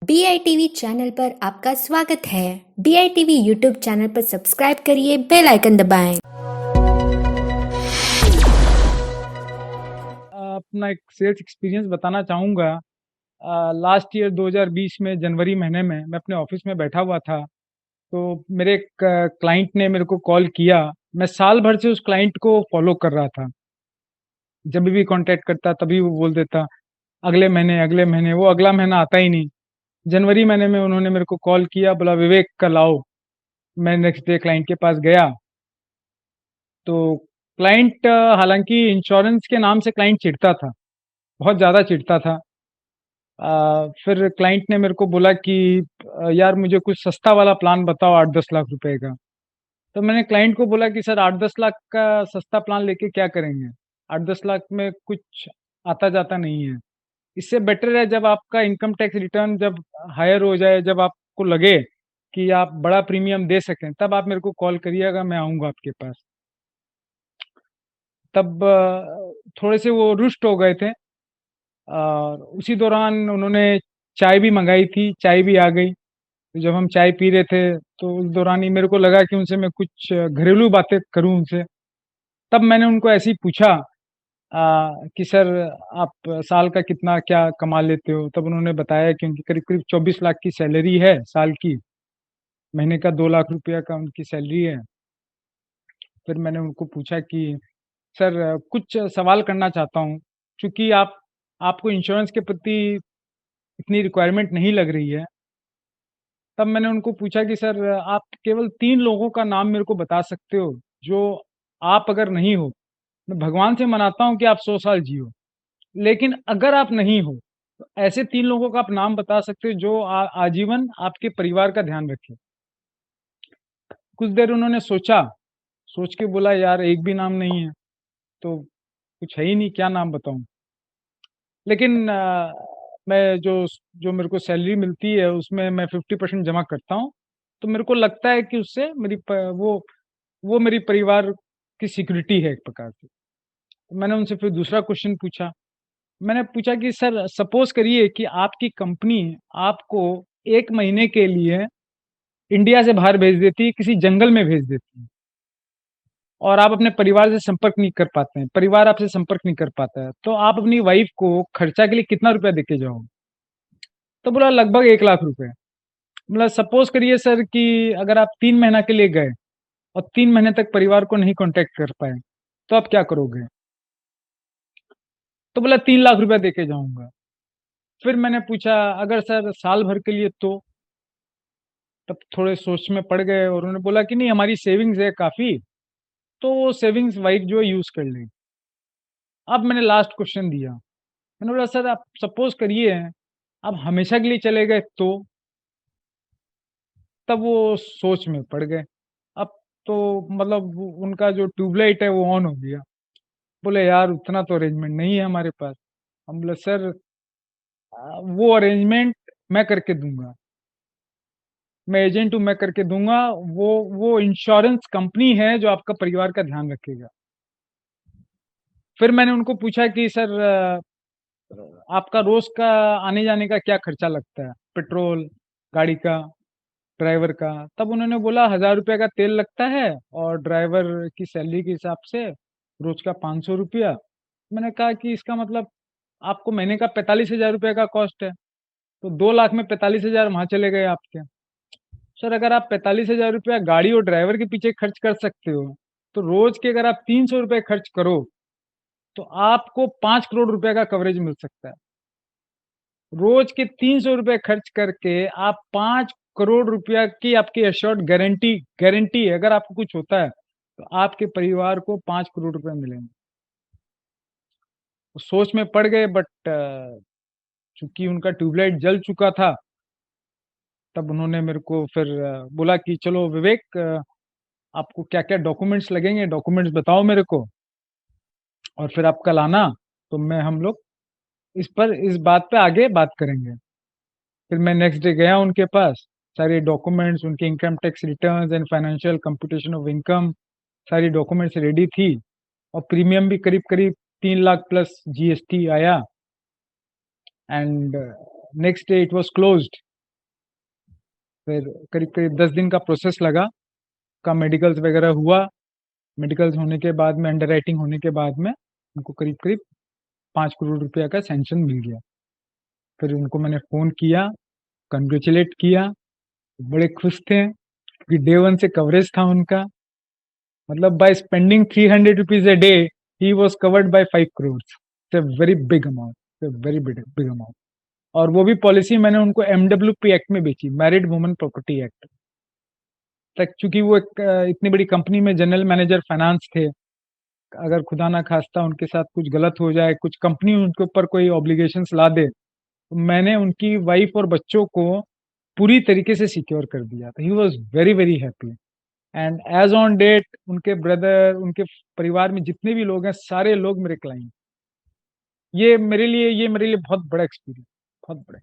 BITV channel पर आपका स्वागत है। BITV यूट्यूब चैनल पर सब्सक्राइब करिए, बेल आइकन दबाएं। अपना एक सेल्स एक्सपीरियंस बताना चाहूँगा। लास्ट ईयर 2020 में जनवरी महीने में मैं अपने ऑफिस में बैठा हुआ था, तो मेरे एक क्लाइंट ने मेरे को कॉल किया। मैं साल भर से उस क्लाइंट को फॉलो कर रहा था। जब भी कांटेक्ट करता तभी वो बोल देता अगले महीने, वो अगला महीना आता ही नहीं। जनवरी महीने में उन्होंने मेरे को कॉल किया, बोला विवेक कल आओ। मैं नेक्स्ट डे क्लाइंट के पास गया, तो क्लाइंट हालाँकि इंश्योरेंस के नाम से क्लाइंट चिढ़ता था, बहुत ज़्यादा चिढ़ता था। फिर क्लाइंट ने मेरे को बोला कि यार मुझे कुछ सस्ता वाला प्लान बताओ 8-10 लाख रुपए का। तो मैंने क्लाइंट को बोला कि सर 8-10 लाख का सस्ता प्लान लेके क्या करेंगे? 8-10 लाख में कुछ आता-जाता नहीं है। इससे बेटर है जब आपका इनकम टैक्स रिटर्न जब हायर हो जाए, जब आपको लगे कि आप बड़ा प्रीमियम दे सकें, तब आप मेरे को कॉल करिएगा, मैं आऊँगा आपके पास। तब थोड़े से वो रुष्ट हो गए थे और उसी दौरान उन्होंने चाय भी मँगाई थी, चाय भी आ गई। तो जब हम चाय पी रहे थे, तो उस दौरान ही मेरे को लगा कि उनसे मैं कुछ घरेलू बातें करूँ उनसे। तब मैंने उनको ऐसे ही पूछा कि सर आप साल का कितना क्या कमा लेते हो? तब उन्होंने बताया कि उनकी करीब-करीब 24 लाख की सैलरी है साल की, महीने का 2 लाख रुपया का उनकी सैलरी है। फिर मैंने उनको पूछा कि सर कुछ सवाल करना चाहता हूँ, चूँकि आपको इंश्योरेंस के प्रति इतनी रिक्वायरमेंट नहीं लग रही है। तब मैंने उनको पूछा कि सर आप केवल 3 लोगों का नाम मेरे को बता सकते हो, जो आप अगर नहीं हो, मैं भगवान से मनाता हूँ कि आप 100 साल जियो, लेकिन अगर आप नहीं हो, तो ऐसे 3 लोगों का आप नाम बता सकते हो जो आजीवन आपके परिवार का ध्यान रखें। कुछ देर उन्होंने सोचा, सोच के बोला यार एक भी नाम नहीं है, तो कुछ है ही नहीं, क्या नाम बताऊँ? लेकिन मैं जो जो मेरे को सैलरी मिलती है उसमें मैं 50% जमा करता हूँ, तो मेरे को लगता है कि उससे मेरी प वो मेरी परिवार की सिक्योरिटी है एक प्रकार से। तो मैंने उनसे फिर दूसरा क्वेश्चन पूछा। मैंने पूछा कि सर सपोज़ करिए कि आपकी कंपनी आपको 1 महीने के लिए इंडिया से बाहर भेज देती है, किसी जंगल में भेज देती है और आप अपने परिवार से संपर्क नहीं कर पाते हैं, परिवार आपसे संपर्क नहीं कर पाता है, तो आप अपनी वाइफ को खर्चा के लिए कितना रुपया देके जाओगे? तो बोला लगभग 1 लाख रुपए। मतलब सपोज़ करिए सर कि अगर आप 3 महीना के लिए गए और 3 महीने तक परिवार को नहीं कॉन्टैक्ट कर पाए, तो आप क्या करोगे? तो बोला 3 लाख रुपया देके जाऊँगा। फिर मैंने पूछा अगर सर साल भर के लिए तो? तब थोड़े सोच में पड़ गए और उन्होंने बोला कि नहीं हमारी सेविंग्स है काफ़ी, तो वो सेविंग्स वाइफ जो है यूज़ कर लेगी। अब मैंने लास्ट क्वेश्चन दिया। मैंने बोला सर आप सपोज़ करिए आप हमेशा के लिए चले गए तो? तब वो सोच में पड़ गए। अब तो मतलब उनका जो ट्यूबलाइट है वो ऑन हो गया। बोले यार उतना तो अरेंजमेंट नहीं है हमारे पास। हम बोले सर वो अरेंजमेंट मैं करके दूँगा। मैं एजेंट हूँ, मैं करके दूँगा। वो इंश्योरेंस कंपनी है जो आपका परिवार का ध्यान रखेगा। फिर मैंने उनको पूछा कि सर आपका रोज़ का आने-जाने का क्या खर्चा लगता है? पेट्रोल, गाड़ी का, ड्राइवर का? तब उन्होंने बोला ₹1000 का तेल लगता है और ड्राइवर की सैलरी के हिसाब से रोज़ का ₹500। मैंने कहा कि इसका मतलब आपको महीने का ₹45,000 का कॉस्ट है, तो 2 लाख में 45,000 वहाँ चले गए आपके। सर अगर आप ₹45,000 गाड़ी और ड्राइवर के पीछे खर्च कर सकते हो, तो रोज़ के अगर आप ₹300 खर्च करो, तो आपको 5 करोड़ रुपए का कवरेज मिल सकता है। रोज़ के ₹300 खर्च करके आप 5 करोड़ रुपया की आपकी एश्योर्ड गारंटी है, अगर आपको कुछ होता है, तो आपके परिवार को 5 करोड़ रुपए मिलेंगे। तो सोच में पड़ गए बट चूँकि उनका ट्यूबलाइट जल चुका था, तब उन्होंने मेरे को फिर बोला कि चलो विवेक आपको क्या-क्या डॉक्यूमेंट्स लगेंगे, डॉक्यूमेंट्स बताओ मेरे को और फिर आप कल आना, तो मैं हम लोग इस बात पे आगे बात करेंगे। फिर मैं नेक्स्ट डे गया उनके पास, सारे डॉक्यूमेंट्स उनके income tax returns and financial computation of income सारी डॉक्यूमेंट्स रेडी थी और प्रीमियम भी करीब-करीब 3 लाख प्लस जीएसटी आया and next day it was closed. फिर करीब-करीब 10 दिन का प्रोसेस लगा, का मेडिकल्स वगैरह हुआ। मेडिकल्स होने के बाद में, अंडरराइटिंग होने के बाद में उनको करीब-करीब 5 करोड़ रुपया का सैंक्शन मिल गया। फिर उनको मैंने फ़ोन किया, कांग्रेचुलेट किया, बड़े खुश थे क्योंकि डे 1 से कवरेज था उनका। मतलब by spending ₹300 a day, he was covered by 5 crores. It's a very big amount, it's a very big amount. और वो भी पॉलिसी मैंने उनको MWP एक्ट में बेची, मैरिड वुमन प्रॉपर्टी एक्ट। तक चूंकि वो एक इतनी बड़ी कंपनी में जनरल मैनेजर फाइनेंस थे, अगर खुदा ना खास्ता उनके साथ कुछ गलत हो जाए, कुछ कंपनी उनके ऊपर कोई ऑब्लिगेशंस ला दे, तो मैंने उनकी वाइफ और बच्चों को पूरी तरीके से सिक्योर कर दिया था। He was very very happy and as on date उनके ब्रदर, उनके परिवार में जितने भी लोग हैं, सारे लोग मेरे क्लाइंट। ये मेरे लिए बहुत बड़ा एक्सपीरियंस, बहुत बड़ा।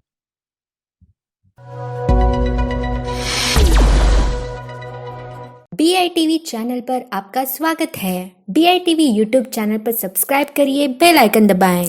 BITV चैनल पर आपका स्वागत है। BITV यूट्यूब चैनल पर सब्सक्राइब करिए, बेल आइकन दबाएं।